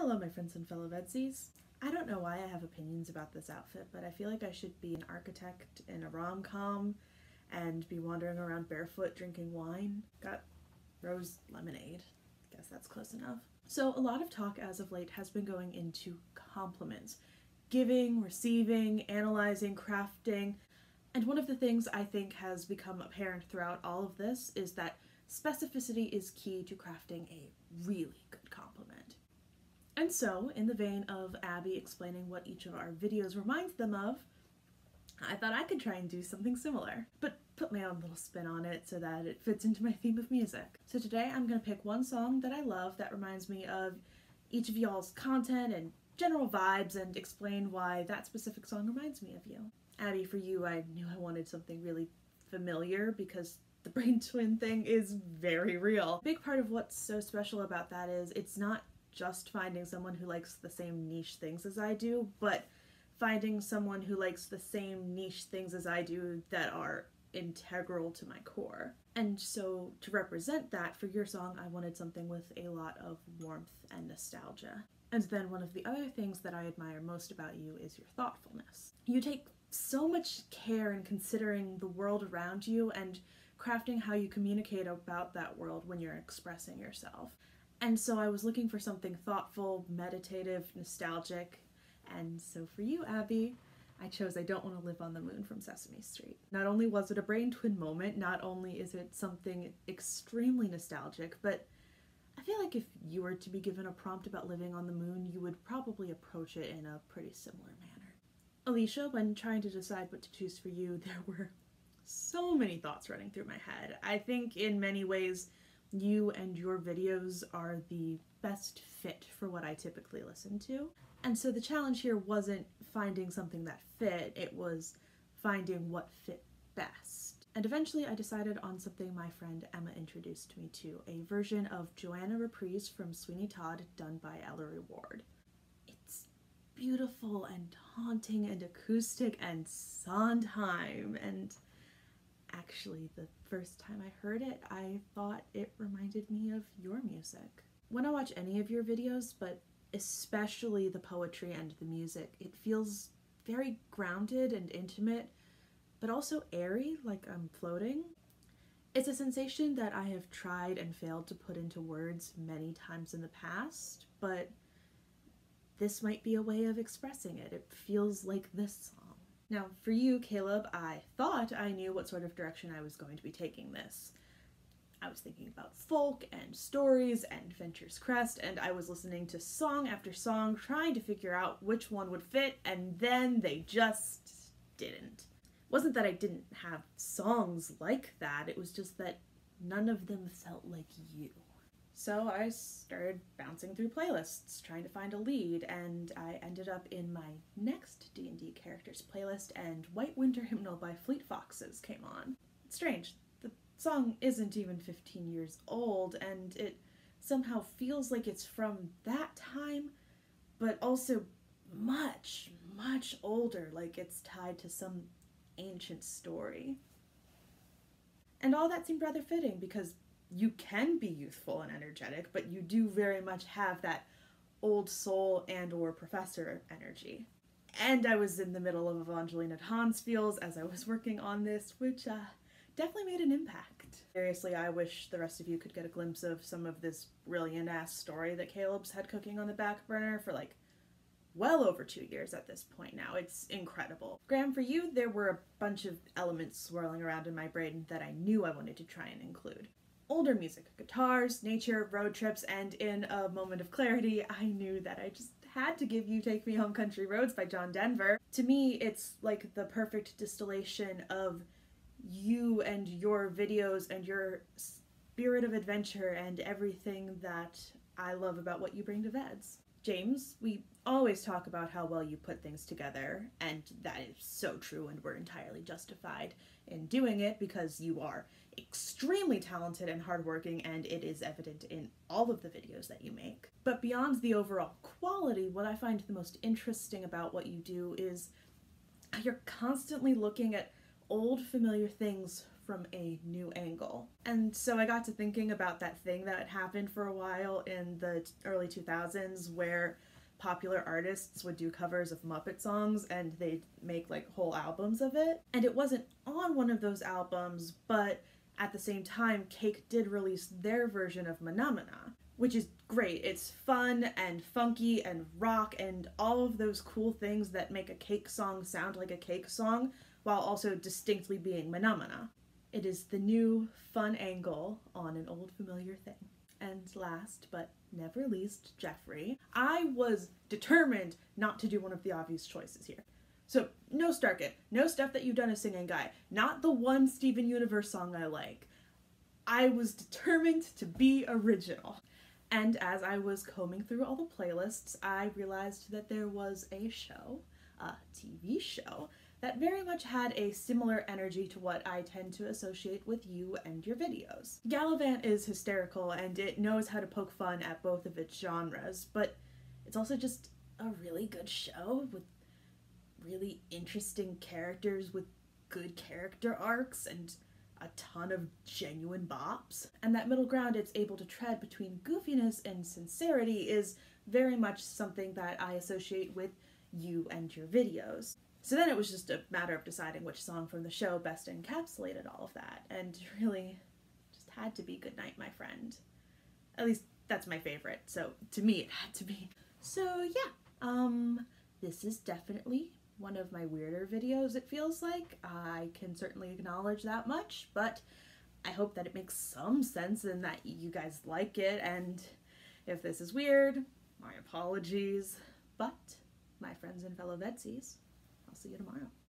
Hello my friends and fellow VEDSies. I don't know why I have opinions about this outfit, but I feel like I should be an architect in a rom-com and be wandering around barefoot drinking wine. Got rose lemonade. Guess that's close enough. So a lot of talk as of late has been going into compliments. Giving, receiving, analyzing, crafting. And one of the things I think has become apparent throughout all of this is that specificity is key to crafting a really good compliment. And so, in the vein of Abbey explaining what each of our videos reminds them of, I thought I could try and do something similar, but put my own little spin on it so that it fits into my theme of music. So today I'm going to pick one song that I love that reminds me of each of y'all's content and general vibes and explain why that specific song reminds me of you. Abbey, for you, I knew I wanted something really familiar because the brain twin thing is very real. A big part of what's so special about that is it's not just finding someone who likes the same niche things as I do, but finding someone who likes the same niche things as I do that are integral to my core. And so to represent that for your song, I wanted something with a lot of warmth and nostalgia. And then one of the other things that I admire most about you is your thoughtfulness. You take so much care in considering the world around you and crafting how you communicate about that world when you're expressing yourself. And so I was looking for something thoughtful, meditative, nostalgic, and so for you, Abbey, I chose I Don't Want to Live on the Moon from Sesame Street. Not only was it a brain twin moment, not only is it something extremely nostalgic, but I feel like if you were to be given a prompt about living on the moon, you would probably approach it in a pretty similar manner. Alicia, when trying to decide what to choose for you, there were so many thoughts running through my head. I think in many ways, you and your videos are the best fit for what I typically listen to. And so the challenge here wasn't finding something that fit, it was finding what fit best. And eventually I decided on something my friend Emma introduced me to, a version of Joanna Reprise from Sweeney Todd done by Ellery Ward. It's beautiful and haunting and acoustic and Sondheim, and actually, the first time I heard it, I thought it reminded me of your music. When I watch any of your videos, but especially the poetry and the music, it feels very grounded and intimate, but also airy, like I'm floating. It's a sensation that I have tried and failed to put into words many times in the past, but this might be a way of expressing it. It feels like this song. Now, for you, Caleb, I thought I knew what sort of direction I was going to be taking this. I was thinking about folk and stories and Venture's Crest, and I was listening to song after song, trying to figure out which one would fit, and then they just didn't. It wasn't that I didn't have songs like that, it was just that none of them felt like you. So I started bouncing through playlists, trying to find a lead, and I ended up in my next D&D characters playlist, and White Winter Hymnal by Fleet Foxes came on. It's strange, the song isn't even 15 years old, and it somehow feels like it's from that time, but also much, much older, like it's tied to some ancient story. And all that seemed rather fitting, because you can be youthful and energetic, but you do very much have that old soul and or professor energy. And I was in the middle of Evangeline Hansfields as I was working on this, which definitely made an impact. Seriously, I wish the rest of you could get a glimpse of some of this brilliant ass story that Caleb's had cooking on the back burner for like well over 2 years at this point now. It's incredible. Graham, for you, there were a bunch of elements swirling around in my brain that I knew I wanted to try and include. Older music, guitars, nature, road trips, and in a moment of clarity, I knew that I just had to give you Take Me Home Country Roads by John Denver. To me, it's like the perfect distillation of you and your videos and your spirit of adventure and everything that I love about what you bring to VEDS. James, we always talk about how well you put things together, and that is so true, and we're entirely justified in doing it because you are extremely talented and hardworking, and it is evident in all of the videos that you make. But beyond the overall quality, what I find the most interesting about what you do is you're constantly looking at old familiar things from a new angle. And so I got to thinking about that thing that happened for a while in the early 2000s where popular artists would do covers of Muppet songs and they'd make like whole albums of it. And it wasn't on one of those albums, but at the same time, Cake did release their version of Manamana, which is great. It's fun and funky and rock and all of those cool things that make a Cake song sound like a Cake song while also distinctly being Manamana. It is the new fun angle on an old familiar thing. And last but never least, Jeffrey. I was determined not to do one of the obvious choices here. So, no Starkit, no stuff that you've done as singing guy, not the one Steven Universe song I like. I was determined to be original. And as I was combing through all the playlists, I realized that there was a show, a TV show, that very much had a similar energy to what I tend to associate with you and your videos. Gallivant is hysterical and it knows how to poke fun at both of its genres, but it's also just a really good show with really interesting characters with good character arcs and a ton of genuine bops. And that middle ground it's able to tread between goofiness and sincerity is very much something that I associate with you and your videos. So then it was just a matter of deciding which song from the show best encapsulated all of that, and really just had to be Goodnight, My Friend. At least that's my favorite, so to me it had to be. So yeah, this is definitely one of my weirder videos, it feels like. I can certainly acknowledge that much, but I hope that it makes some sense and that you guys like it, and if this is weird, my apologies. But, my friends and fellow VEDSies, I'll see you tomorrow.